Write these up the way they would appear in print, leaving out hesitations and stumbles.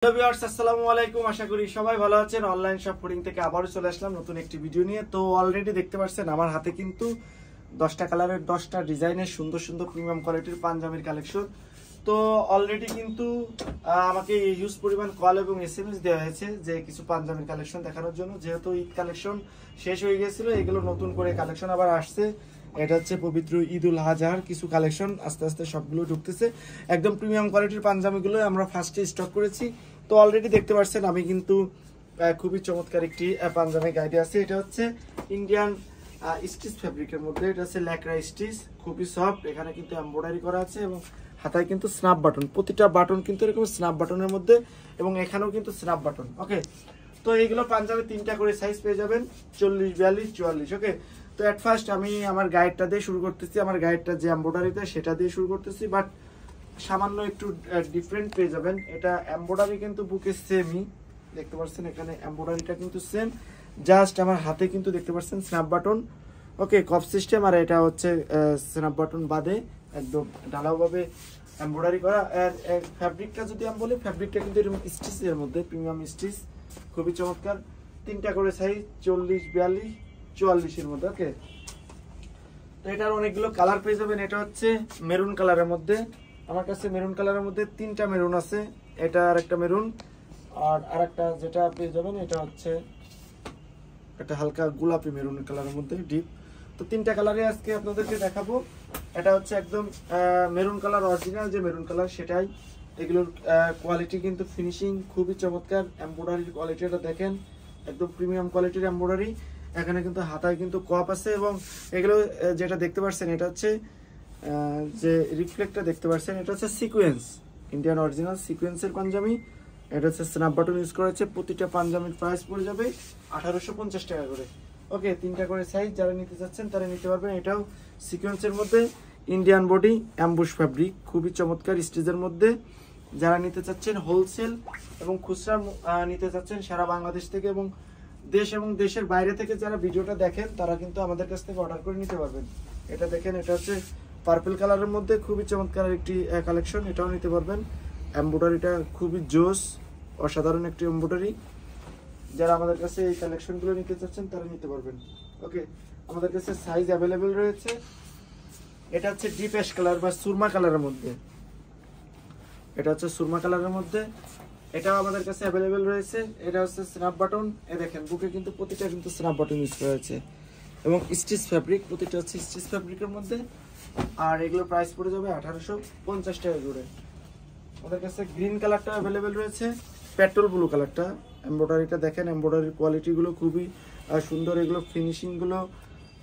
Hello viewers, আসসালামু আলাইকুম। আশা করি সবাই ভালো আছেন। অনলাইন শপ ফুডিং থেকে আবারও চলে আসলাম নতুন একটি ভিডিও নিয়ে। তো অলরেডি দেখতে পাচ্ছেন আমার হাতে কিন্তু 10টা কালারের 10টা ডিজাইনের সুন্দর সুন্দর প্রিমিয়াম কোয়ালিটির পাঞ্জাবির কালেকশন। তো অলরেডি কিন্তু আমাকে হিউজ পরিমাণ কল এবং এসএমএস দেওয়া হয়েছে যে কিছু পাঞ্জাবির কালেকশন দেখানোর জন্য। যেহেতু ঈদ কালেকশন শেষ হয়ে গিয়েছিল, এগুলো নতুন করে কালেকশন আবার আসছে। এটা হচ্ছে পবিত্র ঈদুল আজহার কিছু কালেকশন, আস্তে আস্তে সবগুলো ঢুকতেছে। একদম প্রিমিয়াম কোয়ালিটির পাঞ্জাবিগুলো আমরা ফার্স্টে স্টক করেছি। তো অলরেডি দেখতে পাচ্ছেন আমি কিন্তু খুবই চমৎকার একটি পাঞ্জাবি গাইডে আছে। এটা হচ্ছে ইন্ডিয়ান স্টিচ ফ্যাব্রিকের মধ্যে, এটা হচ্ছে ল্যাকড়া স্টিচ, খুবই সফট। এখানে কিন্তু এমব্রয়ডারি করা আছে এবং হাতায় কিন্তু স্ন্যাপ বাটন, প্রতিটা বাটন কিন্তু এরকম স্ন্যাপ বাটনের মধ্যে, এবং এখানেও কিন্তু স্ন্যাপ বাটন। ওকে, তো এইগুলো পাঞ্জাবি 3টা করে সাইজ পেয়ে যাবেন, 40, 42, 44। ওকে, তো এট ফার্স্ট আমি আমার গাইডটা দিয়ে শুরু করতেছি। আমার গাইডটা যে এমব্রয়ডারিতে সেটা দিয়ে শুরু করতেছি, বাট সামান্য একটু ডিফারেন্ট পেয়ে যাবেন। এটা এমব্রয়ডারি কিন্তু বুকে সেমই দেখতে পাচ্ছেন, এখানে এমব্রয়ডারিটা কিন্তু সেম, জাস্ট আমার হাতে কিন্তু দেখতে পাচ্ছেন স্ন্যাপ বাটন। ওকে, কফ সিস্টেম, আর এটা হচ্ছে স্ন্যাপ বাটন বাদে একদম ঢালাওভাবে এমব্রয়ডারি করা। আর ফ্যাব্রিকটা যদি আমি বলি, ফ্যাব্রিকটা কিন্তু এরকম স্টিচের মধ্যে, প্রিমিয়াম স্টিচ, খুবই চমৎকার। 3টা করে সাইজ, 40, 42, 44 এর মধ্যে। ওকে, তো এটার অনেকগুলো কালার পেয়ে যাবেন। এটা হচ্ছে মেরুন কালারের মধ্যে, আমার কাছে মেরুন কালারের মধ্যে 3টা মেরুন আছে। এটা আর একটা মেরুন, আর আরেকটা যেটা পেয়ে যাবেন এটা হচ্ছে একটা হালকা গোলাপি মেরুন কালারের মধ্যে ডিপ। তো 3টা কালারে আজকে আপনাদেরকে দেখাবো। এটা হচ্ছে একদম মেরুন কালার, অরিজিনাল যে মেরুন কালার সেটাই। এগুলোর কোয়ালিটি কিন্তু ফিনিশিং খুবই চমৎকার। এমব্রয়ডারির কোয়ালিটিটা দেখেন, একদম প্রিমিয়াম কোয়ালিটির এমব্রয়ডারি। এখানে কিন্তু হাতায় কিন্তু কপ আছে, এবং এগুলো যেটা দেখতে পাচ্ছেন এটা হচ্ছে যে রিফ্লেক্টটা দেখতে পাচ্ছেন, এটা হচ্ছে সিকোয়েন্স, ইন্ডিয়ান অরিজিনাল সিকোয়েন্সের পাঞ্জাবি। এটা হচ্ছে স্ন্যাপ বাটন ইউজ করা হচ্ছে। প্রতিটা পাঞ্জাবির প্রাইস পড়ে যাবে 1850 টাকা করে। ওকে, 3টা করে সাইজ, যারা নিতে চাচ্ছেন তারা নিতে পারবেন। এটাও সিকোয়েন্সের মধ্যে, ইন্ডিয়ান বডি, অ্যাম্বুশ ফ্যাব্রিক, খুবই চমৎকার স্টিচের মধ্যে। যারা নিতে চাচ্ছেন হোলসেল এবং খুচরা নিতে চাচ্ছেন সারা বাংলাদেশ থেকে এবং দেশের বাইরে থেকে যারা ভিডিওটা দেখেন তারা কিন্তু আমাদের কাছ থেকে অর্ডার করে নিতে পারবেন। এটা দেখেন, এটা হচ্ছে পার্পল কালারের মধ্যে, খুবই চমৎকার একটি কালেকশন, এটাও নিতে পারবেন। এমব্রয়ডারিটা খুবই জোস, অসাধারণ একটি এমব্রয়ডারি। যারা আমাদের কাছে এই কালেকশনগুলো নিতে চাচ্ছেন তারা নিতে পারবেন। ওকে, আমাদের কাছে সাইজ অ্যাভেলেবেল রয়েছে। এটা হচ্ছে ডিপ অ্যাশ কালার বা সুরমা কালারের মধ্যে, এটা হচ্ছে সুরমা কালারের মধ্যে, এটাও আমাদের কাছে অ্যাভেলেবেল রয়েছে। এটা হচ্ছে স্ন্যাপ বাটন, এ দেখেন বুকে কিন্তু প্রতিটা কিন্তু স্ন্যাপ বাটন ইউজ করা হয়েছে, এবং স্টিচ ফ্যাব্রিক, প্রতিটা হচ্ছে স্টিচ ফ্যাব্রিকের মধ্যে। আর এগুলোর প্রাইস পড়ে যাবে 1850 টাকা করে। আমাদের কাছে গ্রিন কালারটা অ্যাভেলেবেল রয়েছে, পেট্রোল ব্লু কালারটা। এমব্রয়ডারিটা দেখেন, এমব্রয়ডারির কোয়ালিটিগুলো খুবই সুন্দর, এগুলো ফিনিশিংগুলো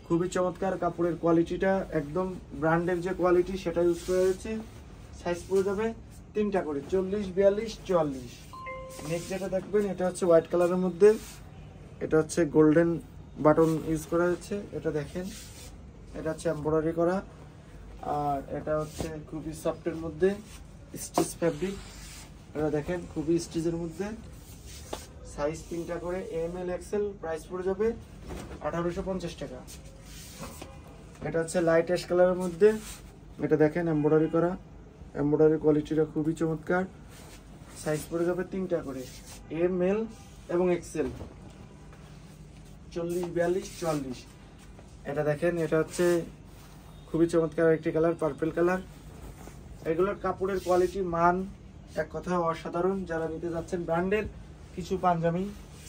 খুবই চমৎকার। কাপড়ের কোয়ালিটিটা একদম ব্র্যান্ডের যে কোয়ালিটি সেটা ইউজ করা হয়েছে। সাইজ পড়ে যাবে 3টা করে, 40, 42, 44। নেক্সট যেটা দেখবেন এটা হচ্ছে হোয়াইট কালারের মধ্যে, এটা হচ্ছে গোল্ডেন বাটন ইউজ করা হয়েছে। এটা দেখেন, এটা হচ্ছে এমব্রয়ডারি করা, আর এটা হচ্ছে খুবই সফটের মধ্যে স্টিচ ফ্যাব্রিক। এটা দেখেন খুবই স্টিচের মধ্যে। সাইজ 3টা করে, এমএল, এক্সেল। প্রাইস পড়ে যাবে 1850 টাকা। এটা হচ্ছে লাইট অ্যাশ কালারের মধ্যে, এটা দেখেন এমব্রয়ডারি করা, এমব্রয়ডারি কোয়ালিটিটা খুবই চমৎকার। সাইজ পড়ে যাবে 3টা করে, এমএল এবং এক্সেল, 40, 42, 44। এটা দেখেন, এটা হচ্ছে খুবই চমৎকার একটি কালার, পার্পল কালার। এগুলোর কাপড়ের কোয়ালিটি, মান এক কথা অসাধারণ। যারা নিতে যাচ্ছেন ব্র্যান্ডের কিছু পাঞ্জাবি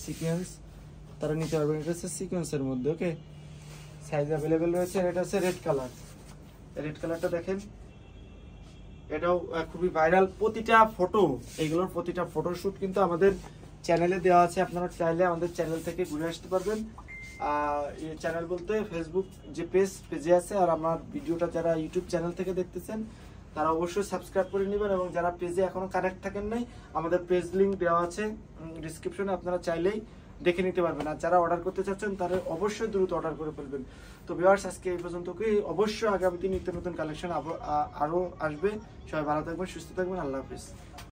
সিকোয়েন্স তারা নিতে পারবেন। এটা হচ্ছে সিকোয়েন্সের মধ্যে। ওকে, সাইজ অ্যাভেলেবেল রয়েছে। এটা হচ্ছে রেড কালার, রেড কালারটা দেখেন, এটাও খুবই ভাইরাল। প্রতিটা ফটো, এইগুলোর প্রতিটা ফটোশুট কিন্তু আমাদের চ্যানেলে দেওয়া আছে, আপনারা চাইলে আমাদের চ্যানেল থেকে ঘুরে আসতে পারবেন। এই চ্যানেল বলতে ফেসবুক যে পেজে আছে, আর আমার ভিডিওটা যারা ইউটিউব চ্যানেল থেকে দেখতেছেন তারা অবশ্যই সাবস্ক্রাইব করে নেবেন, এবং যারা পেজে এখনো কানেক্ট থাকেন নাই, আমাদের পেজ লিংক দেওয়া আছে ডিসক্রিপশনে, আপনারা চাইলেই দেখে নিতে পারবেন। আর যারা অর্ডার করতে চাচ্ছেন তারা অবশ্যই দ্রুত অর্ডার করে ফেলবেন। তো ভিউয়ার্স, আজকে এই পর্যন্তই। অবশ্যই আগামী দিন নিত্য নতুন কালেকশন আরও আসবে। সবাই ভালো থাকবেন, সুস্থ থাকবেন, আল্লাহ হাফিজ।